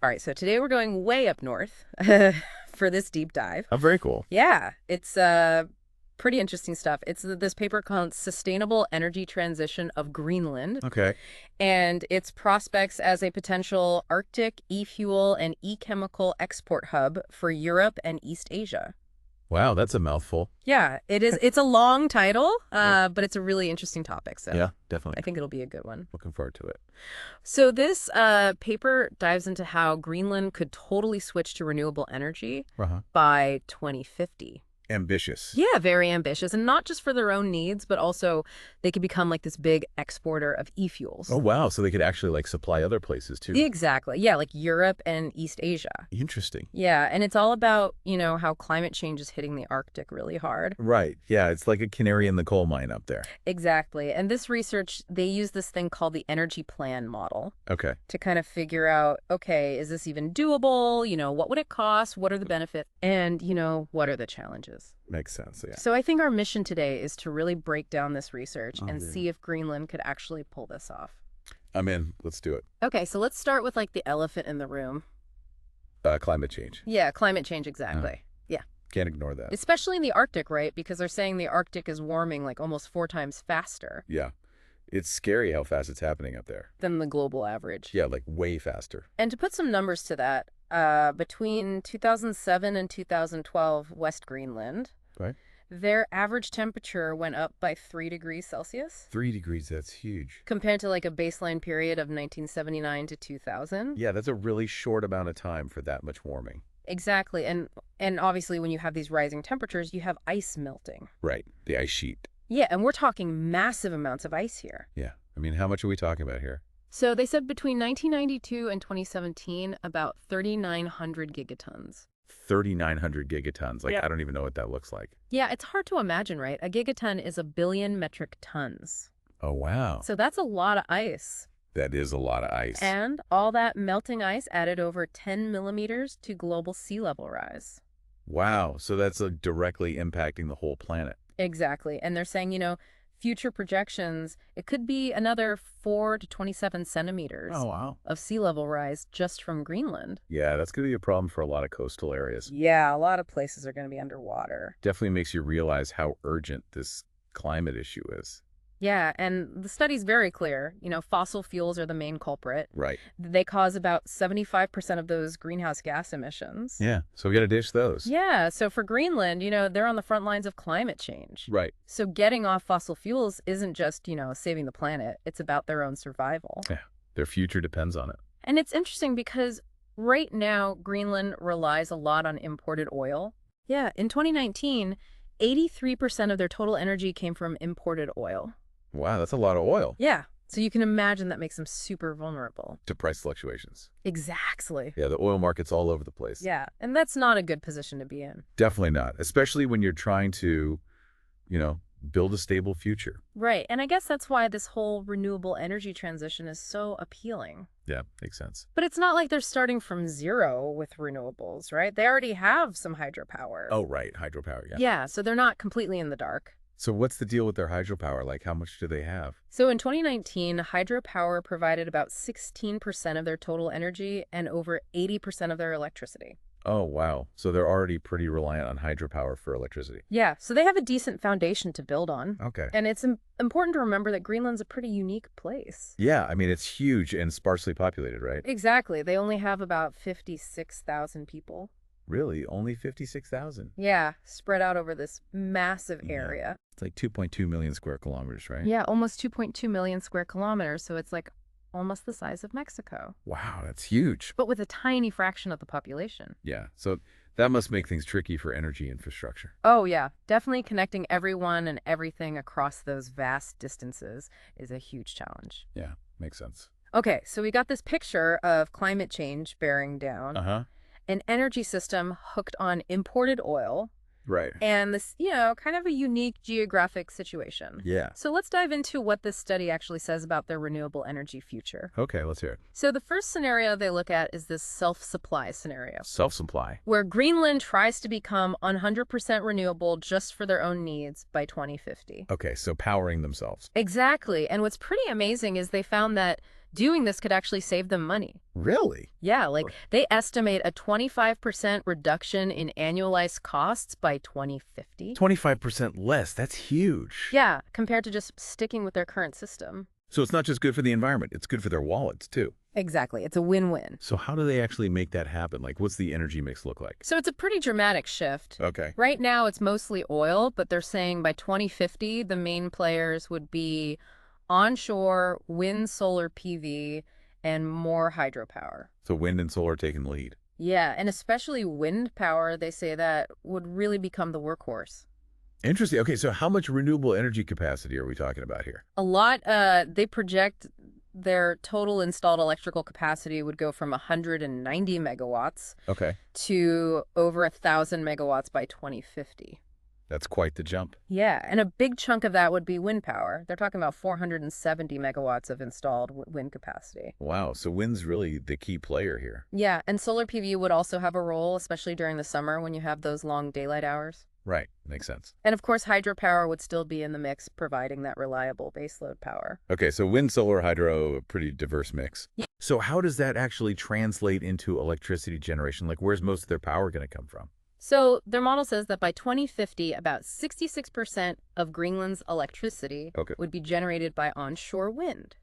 All right, so today we're going way up north for this deep dive. Oh, very cool. Yeah, it's pretty interesting stuff. It's this paper called Sustainable Energy Transition of Greenland Okay. and its prospects as a potential Arctic e-fuel and e-chemical export hub for Europe and East Asia. Wow, that's a mouthful. Yeah, it is. It's a long title, but it's a really interesting topic, so Yeah, I definitely. think it'll be a good one. Looking forward to it. So this paper dives into how Greenland could totally switch to renewable energy Uh-huh. by 2050. Ambitious. Yeah, very ambitious, and not just for their own needs, but also they could become like this big exporter of e-fuels. Oh, wow. So they could actually like supply other places too. Exactly. Yeah, like Europe and East Asia. Interesting. Yeah, and it's all about, how climate change is hitting the Arctic really hard. Right. Yeah, it's like a canary in the coal mine up there. Exactly. And this research, they use this thing called the energy plan model Okay. to kind of figure out, okay, is this even doable? What would it cost? What are the benefits? And, what are the challenges? Makes sense. Yeah. So I think our mission today is to really break down this research and yeah. see if Greenland could actually pull this off. I'm in. Let's do it. Okay, so let's start with like the elephant in the room. Climate change. Yeah, climate change, exactly. Yeah. Can't ignore that. Especially in the Arctic, right? Because they're saying the Arctic is warming like almost 4 times faster Yeah. It's scary how fast it's happening up there. than the global average. Yeah, like way faster. And to put some numbers to that, between 2007 and 2012, West Greenland, Right. their average temperature went up by 3 degrees Celsius 3 degrees, that's huge. compared to like a baseline period of 1979 to 2000. Yeah, that's a really short amount of time for that much warming. Exactly. And obviously when you have these rising temperatures, you have ice melting. Right. The ice sheet. Yeah, and we're talking massive amounts of ice here. Yeah. I mean, how much are we talking about here? So they said between 1992 and 2017, about 3,900 gigatons. 3,900 gigatons. Like, Yeah. I don't even know what that looks like. Yeah, it's hard to imagine, right? A gigaton is a billion metric tons. Oh, wow. So that's a lot of ice. That is a lot of ice. And all that melting ice added over 10 millimeters to global sea level rise. Wow. So that's directly impacting the whole planet. Exactly. And they're saying, future projections, it could be another 4 to 27 centimeters wow. of sea level rise just from Greenland. Yeah, that's going to be a problem for a lot of coastal areas. Yeah, a lot of places are going to be underwater. Definitely makes you realize how urgent this climate issue is. Yeah, and the study's very clear. Fossil fuels are the main culprit. Right. They cause about 75% of those greenhouse gas emissions. Yeah. So we got to dish those. Yeah, so for Greenland, they're on the front lines of climate change. Right. So getting off fossil fuels isn't just, saving the planet. It's about their own survival. Yeah. Their future depends on it. And it's interesting because right now, Greenland relies a lot on imported oil. Yeah, in 2019, 83% of their total energy came from imported oil. Wow, that's a lot of oil. Yeah, so you can imagine that makes them super vulnerable. To price fluctuations. Exactly. Yeah, the oil market's all over the place. Yeah, and that's not a good position to be in. Definitely not, especially when you're trying to, build a stable future. Right, and I guess that's why this whole renewable energy transition is so appealing. Yeah, makes sense. But it's not like they're starting from zero with renewables, right? They already have some hydropower. Oh, right, hydropower, yeah. Yeah, so they're not completely in the dark. So what's the deal with their hydropower? Like, how much do they have? So in 2019, hydropower provided about 16% of their total energy and over 80% of their electricity. Oh, wow. So they're already pretty reliant on hydropower for electricity. Yeah, so they have a decent foundation to build on. Okay. And it's important to remember that Greenland's a pretty unique place. Yeah, I mean, it's huge and sparsely populated, right? Exactly. They only have about 56,000 people. Really? Only 56,000? Yeah, spread out over this massive area. It's like 2.2 million square kilometers, right? Yeah, almost 2.2 million square kilometers, so it's like almost the size of Mexico. Wow, that's huge. But with a tiny fraction of the population. Yeah, so that must make things tricky for energy infrastructure. Oh, yeah. Definitely connecting everyone and everything across those vast distances is a huge challenge. Yeah, makes sense. Okay, so we got this picture of climate change bearing down. Uh-huh. An energy system hooked on imported oil, Right. and this, kind of a unique geographic situation. Yeah. So let's dive into what this study actually says about their renewable energy future. Okay, let's hear it. So the first scenario they look at is this self-supply scenario, Self-supply. where Greenland tries to become 100% renewable just for their own needs by 2050. Okay, so powering themselves. Exactly. And what's pretty amazing is they found that Doing this could actually save them money. Really? Yeah, like they estimate a 25% reduction in annualized costs by 2050. 25% less. That's huge. Yeah, compared to just sticking with their current system. So it's not just good for the environment, it's good for their wallets too. Exactly. It's a win-win. So how do they actually make that happen? Like, what's the energy mix look like? So it's a pretty dramatic shift. Okay. Right now, it's mostly oil, but they're saying by 2050, the main players would be onshore, wind, solar PV, and more hydropower. So wind and solar taking the lead. Yeah, and especially wind power, they say that would really become the workhorse. Interesting. Okay, so how much renewable energy capacity are we talking about here? A lot, they project their total installed electrical capacity would go from 190 megawatts Okay. to over 1,000 megawatts by 2050. That's quite the jump. Yeah, and a big chunk of that would be wind power. They're talking about 470 megawatts of installed wind capacity. Wow, so wind's really the key player here. Yeah, and solar PV would also have a role, especially during the summer when you have those long daylight hours. Right, makes sense. And of course, hydropower would still be in the mix, providing that reliable baseload power. Okay, so wind, solar, hydro, a pretty diverse mix. Yeah. So how does that actually translate into electricity generation? Like, where's most of their power going to come from? So their model says that by 2050, about 66% of Greenland's electricity would be generated by onshore wind.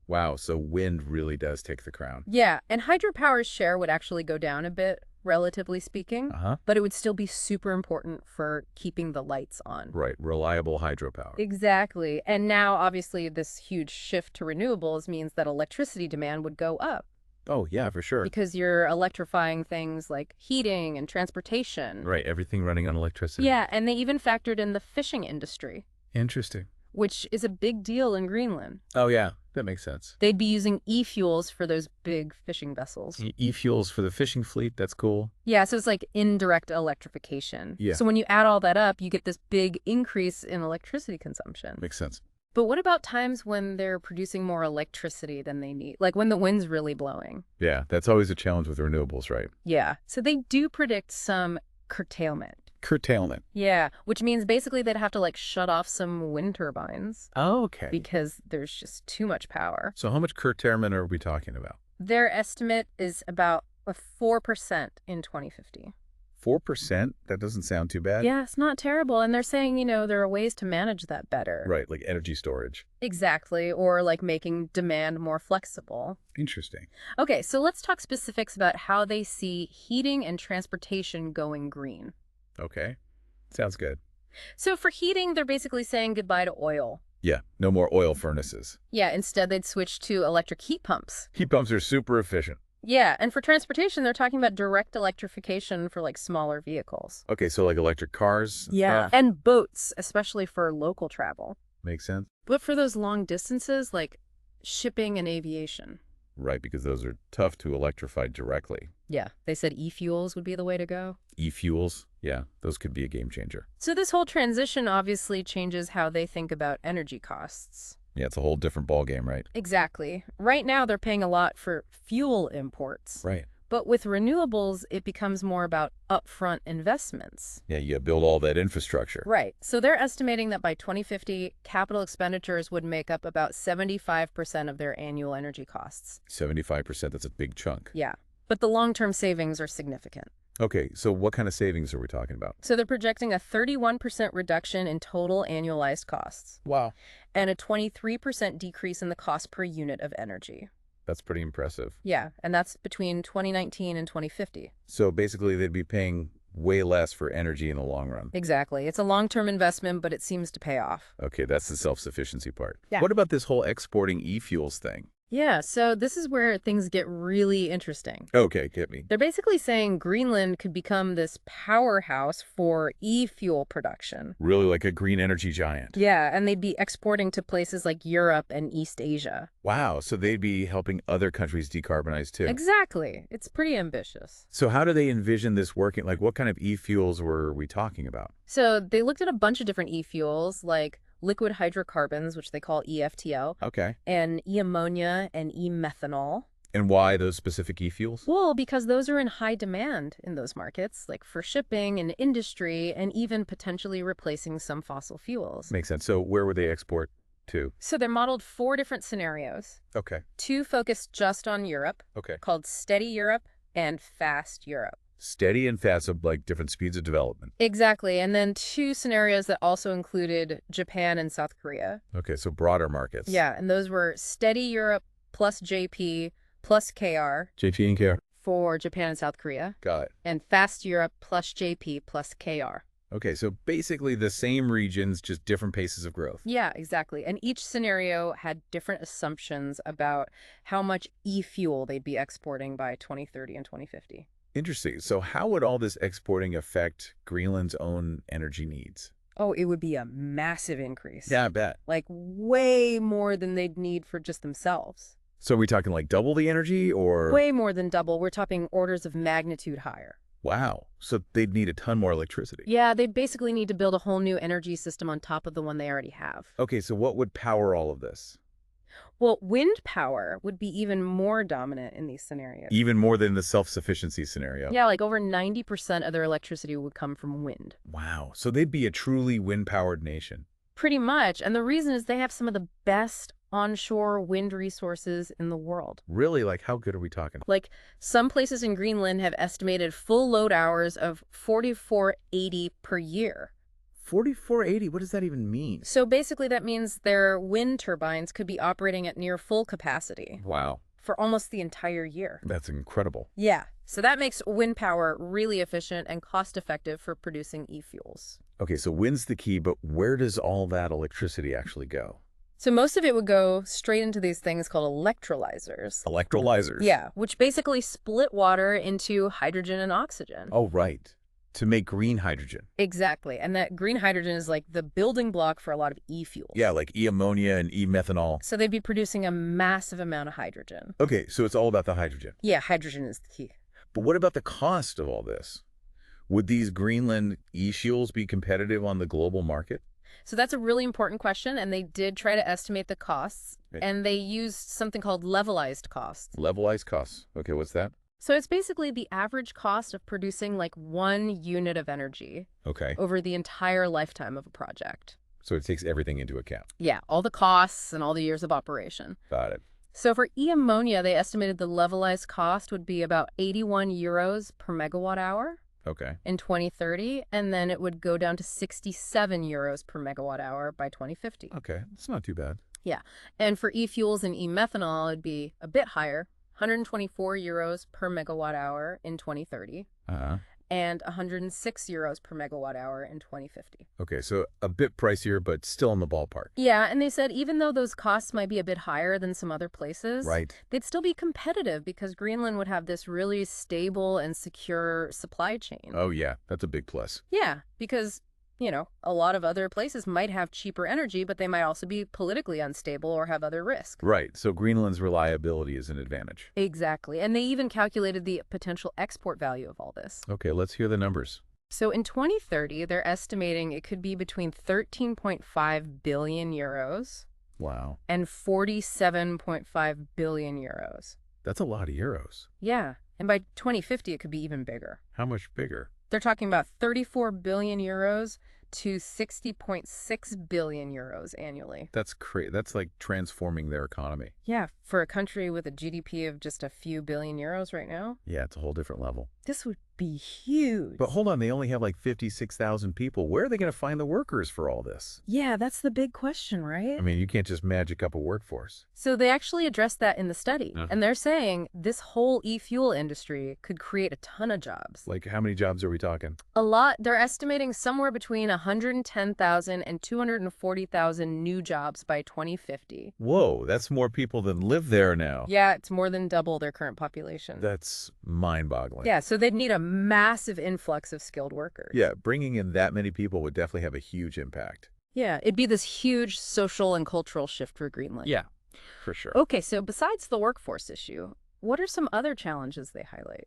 Wow, so wind really does take the crown. Yeah, and hydropower's share would actually go down a bit, relatively speaking, but it would still be super important for keeping the lights on. Right, reliable hydropower. Exactly. And now, obviously, this huge shift to renewables means that electricity demand would go up Oh, yeah, for sure. because you're electrifying things like heating and transportation. Right, everything running on electricity. Yeah, and they even factored in the fishing industry, Interesting. which is a big deal in Greenland. Oh, yeah, that makes sense. They'd be using e-fuels for those big fishing vessels. E-fuels for the fishing fleet, that's cool. Yeah, so it's like indirect electrification. Yeah. So when you add all that up, you get this big increase in electricity consumption. Makes sense. But what about times when they're producing more electricity than they need? Like when the wind's really blowing? Yeah, that's always a challenge with renewables, right? Yeah. So they do predict some curtailment. Curtailment. Yeah, which means basically they'd have to like shut off some wind turbines Oh, okay. because there's just too much power. So how much curtailment are we talking about? Their estimate is about a 4% in 2050. 4%? That doesn't sound too bad. Yeah, it's not terrible. And they're saying, there are ways to manage that better. Right, like energy storage. Exactly. Or like making demand more flexible. Interesting. Okay, so let's talk specifics about how they see heating and transportation going green. Okay. Sounds good. So for heating, they're basically saying goodbye to oil. Yeah, no more oil furnaces. Yeah, instead they'd switch to electric heat pumps. Heat pumps are super efficient. Yeah, and for transportation, they're talking about direct electrification for like smaller vehicles. Okay, so like electric cars? And boats, especially for local travel. Makes sense. But for those long distances, like shipping and aviation. Right, because those are tough to electrify directly. Yeah, they said e-fuels would be the way to go. E-fuels, yeah, those could be a game changer. So this whole transition obviously changes how they think about energy costs. Yeah, it's a whole different ballgame, right? Exactly. Right now, they're paying a lot for fuel imports. Right. But with renewables, it becomes more about upfront investments. Yeah, you build all that infrastructure. Right. So they're estimating that by 2050, capital expenditures would make up about 75% of their annual energy costs. 75%, that's a big chunk. Yeah. But the long-term savings are significant. Okay, so what kind of savings are we talking about? So they're projecting a 31% reduction in total annualized costs. Wow. And a 23% decrease in the cost per unit of energy. That's pretty impressive. Yeah, and that's between 2019 and 2050. So basically, they'd be paying way less for energy in the long run. Exactly. It's a long-term investment, but it seems to pay off. Okay, that's the self-sufficiency part. Yeah. What about this whole exporting e-fuels thing? Yeah, so this is where things get really interesting. Okay, get me. They're basically saying Greenland could become this powerhouse for e-fuel production. Really like a green energy giant. Yeah, and they'd be exporting to places like Europe and East Asia. Wow, so they'd be helping other countries decarbonize too. Exactly. It's pretty ambitious. So how do they envision this working? Like what kind of e-fuels were we talking about? So they looked at a bunch of different e-fuels like liquid hydrocarbons, which they call EFTO, Okay. and e-ammonia and e-methanol. And why those specific e-fuels? Well, because those are in high demand in those markets, like for shipping and industry, and even potentially replacing some fossil fuels. Makes sense. So where would they export? Two. So they're modeled 4 different scenarios. Okay. 2 focused just on Europe, Okay. called Steady Europe and Fast Europe. Steady and fast, of like different speeds of development. Exactly. And then 2 scenarios that also included Japan and South Korea. Okay, so broader markets. Yeah, and those were Steady Europe plus JP plus KR JP and KR. for Japan and South Korea, Got it. and Fast Europe plus JP plus KR. Okay, so basically the same regions, just different paces of growth. Yeah, exactly. And each scenario had different assumptions about how much e-fuel they'd be exporting by 2030 and 2050. Interesting. So how would all this exporting affect Greenland's own energy needs? Oh, it would be a massive increase. Yeah, I bet. Like way more than they'd need for just themselves. So are we talking like double the energy or? Way more than double. We're talking orders of magnitude higher. Wow. So they'd need a ton more electricity. Yeah, they basically need to build a whole new energy system on top of the one they already have. Okay, so what would power all of this? Well, wind power would be even more dominant in these scenarios. Even more than the self-sufficiency scenario. Yeah, like over 90% of their electricity would come from wind. Wow. So they'd be a truly wind-powered nation. Pretty much. And the reason is they have some of the best onshore wind resources in the world. Really? Like how good are we talking? Like some places in Greenland have estimated full load hours of 4,480 per year. 4,480, what does that even mean? So basically that means their wind turbines could be operating at near full capacity Wow. for almost the entire year. That's incredible. Yeah. So that makes wind power really efficient and cost-effective for producing e-fuels. Okay, so wind's the key, but where does all that electricity actually go? So most of it would go straight into these things called electrolyzers. Electrolyzers. Yeah, which basically split water into hydrogen and oxygen. Oh, right. To make green hydrogen. Exactly. And that green hydrogen is like the building block for a lot of e-fuels. Yeah, like e-ammonia and e-methanol. So they'd be producing a massive amount of hydrogen. Okay, so it's all about the hydrogen. Yeah, hydrogen is the key. But what about the cost of all this? Would these Greenland e-fuels be competitive on the global market? So that's a really important question, and they did try to estimate the costs, Right. and they used something called levelized costs. Levelized costs. Okay, what's that? So it's basically the average cost of producing like 1 unit of energy Okay, over the entire lifetime of a project. so it takes everything into account. Yeah, all the costs and all the years of operation. Got it. So for e-ammonia, they estimated the levelized cost would be about 81 euros per megawatt hour Okay. in 2030, and then it would go down to 67 euros per megawatt hour by 2050. Okay, it's not too bad. Yeah, and for e-fuels and e-methanol, it'd be a bit higher, 124 euros per megawatt hour in 2030, Uh-huh. and 106 euros per megawatt hour in 2050. Okay, so a bit pricier, but still in the ballpark. Yeah, and they said even though those costs might be a bit higher than some other places, Right. they'd still be competitive because Greenland would have this really stable and secure supply chain. Oh, yeah, that's a big plus. Yeah, because, you know, a lot of other places might have cheaper energy, but they might also be politically unstable or have other risks. Right, so Greenland's reliability is an advantage. Exactly. And they even calculated the potential export value of all this. Okay, let's hear the numbers. So in 2030, they're estimating it could be between 13.5 billion euros Wow, and 47.5 billion euros. that's a lot of euros. Yeah. And by 2050, it could be even bigger. How much bigger? They're talking about 34 billion euros to 60.6 billion euros annually. That's that's like transforming their economy. Yeah, for a country with a GDP of just a few billion euros right now, Yeah, it's a whole different level. this would be huge. But hold on, they only have like 56,000 people. Where are they going to find the workers for all this? Yeah, that's the big question, right? I mean, you can't just magic up a workforce. So they actually addressed that in the study. Uh-huh. And they're saying this whole e-fuel industry could create a ton of jobs. Like, how many jobs are we talking? A lot. They're estimating somewhere between 110,000 and 240,000 new jobs by 2050. Whoa, that's more people than live there now. Yeah, it's more than double their current population. That's mind-boggling. Yeah, so they'd need a massive influx of skilled workers. Yeah, bringing in that many people would definitely have a huge impact. Yeah, it'd be this huge social and cultural shift for Greenland. Yeah, for sure. Okay, so besides the workforce issue, what are some other challenges they highlight?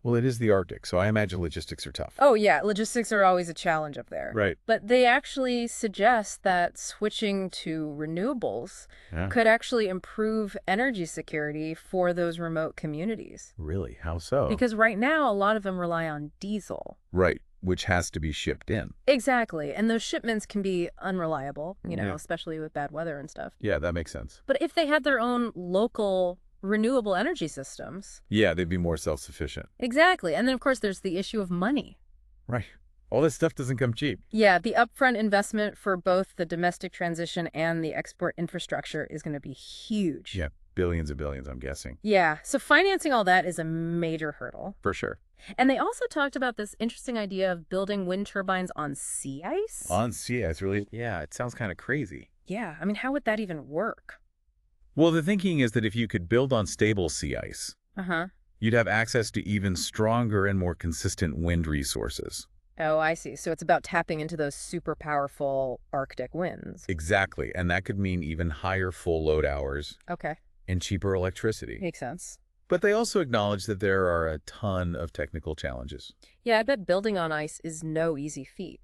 Well, it is the Arctic, so I imagine logistics are tough. Oh, yeah, logistics are always a challenge up there. Right. But they actually suggest that switching to renewables Yeah. could actually improve energy security for those remote communities. Really? How so? Because right now, a lot of them rely on diesel. Right. which has to be shipped in. Exactly. And those shipments can be unreliable, Yeah. especially with bad weather and stuff. Yeah, that makes sense. But if they had their own local renewable energy systems. Yeah, they'd be more self-sufficient. Exactly. And then, of course, there's the issue of money. Right. All this stuff doesn't come cheap. Yeah, the upfront investment for both the domestic transition and the export infrastructure is going to be huge. Yeah, billions and billions, I'm guessing. Yeah, so financing all that is a major hurdle. For sure. And they also talked about this interesting idea of building wind turbines on sea ice. On sea ice, really? Yeah, it sounds kind of crazy. Yeah, I mean, how would that even work? Well, the thinking is that if you could build on stable sea ice, you'd have access to even stronger and more consistent wind resources. Oh, I see. So it's about tapping into those super powerful Arctic winds. Exactly, and that could mean even higher full load hours Okay, and cheaper electricity. makes sense. But they also acknowledge that there are a ton of technical challenges. Yeah, I bet building on ice is no easy feat.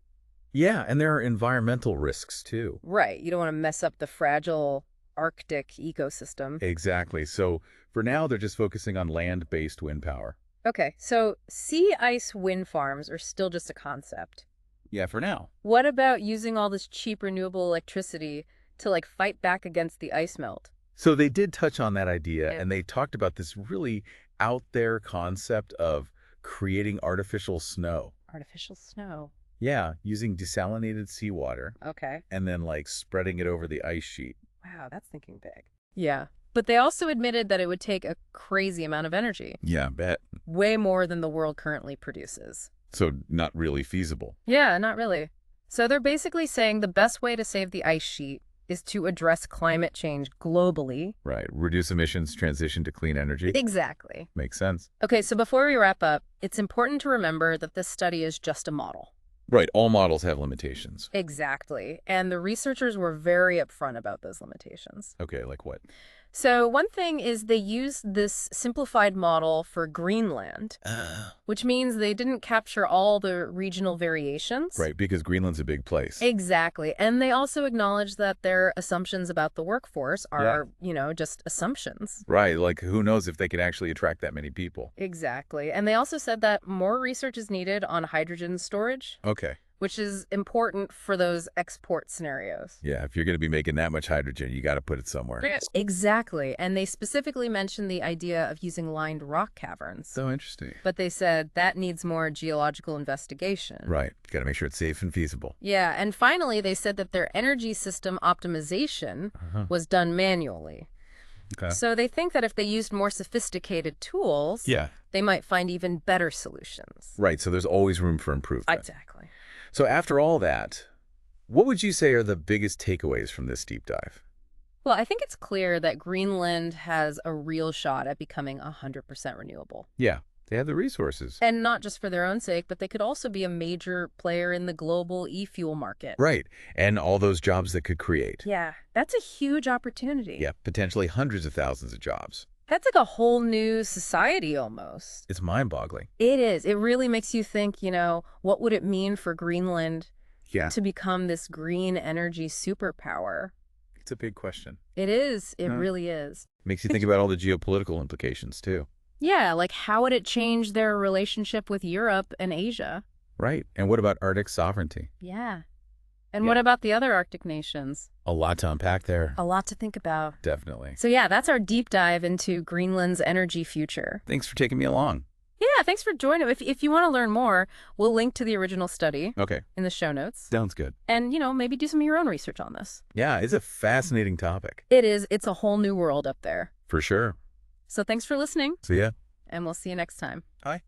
Yeah, and there are environmental risks too. Right, you don't want to mess up the fragile Arctic ecosystem. Exactly. So for now, they're just focusing on land-based wind power. Okay, so sea ice wind farms are still just a concept. Yeah, for now. What about using all this cheap renewable electricity to fight back against the ice melt? So they did touch on that idea, Yeah. and they talked about this really out there concept of creating artificial snow. Artificial snow. Yeah, using desalinated seawater Okay. and then spreading it over the ice sheet. Wow, that's thinking big. Yeah. But they also admitted that it would take a crazy amount of energy, Yeah, bet. way more than the world currently produces. So not really feasible. Yeah, not really. So they're basically saying the best way to save the ice sheet is to address climate change globally. Right. Reduce emissions, transition to clean energy. Exactly. Makes sense. Okay, so before we wrap up, it's important to remember that this study is just a model. Right. All models have limitations. Exactly. And the researchers were very upfront about those limitations. Okay, like what? So one thing is they used this simplified model for Greenland, which means they didn't capture all the regional variations. Right, because Greenland's a big place. Exactly. And they also acknowledge that their assumptions about the workforce are, just assumptions. Right, who knows if they can actually attract that many people. Exactly. And they also said that more research is needed on hydrogen storage, Okay. which is important for those export scenarios. Yeah, if you're going to be making that much hydrogen, you got to put it somewhere. Exactly. And they specifically mentioned the idea of using lined rock caverns. So interesting. But they said that needs more geological investigation. Right. Got to make sure it's safe and feasible. Yeah. And finally, they said that their energy system optimization was done manually. Okay. So they think that if they used more sophisticated tools, Yeah. they might find even better solutions. Right, so there's always room for improvement. Exactly. So after all that, what would you say are the biggest takeaways from this deep dive? Well, I think it's clear that Greenland has a real shot at becoming 100% renewable. Yeah, they have the resources. And not just for their own sake, but they could also be a major player in the global e-fuel market. Right, and all those jobs that could create. Yeah, that's a huge opportunity. Yeah, potentially hundreds of thousands of jobs. That's like a whole new society almost. It's mind-boggling. It is. It really makes you think, what would it mean for Greenland Yeah, to become this green energy superpower? it's a big question. It is. It really is. Makes you think about all the geopolitical implications, too. Yeah, how would it change their relationship with Europe and Asia? Right, and what about Arctic sovereignty? Yeah. And Yeah. what about the other Arctic nations? A lot to unpack there. A lot to think about. Definitely. So yeah, that's our deep dive into Greenland's energy future. Thanks for taking me along. Yeah, thanks for joining. If you want to learn more, we'll link to the original study Okay, in the show notes. sounds good. And, maybe do some of your own research on this. Yeah, it's a fascinating topic. It is. It's a whole new world up there. For sure. So thanks for listening, See ya. and we'll see you next time. Bye.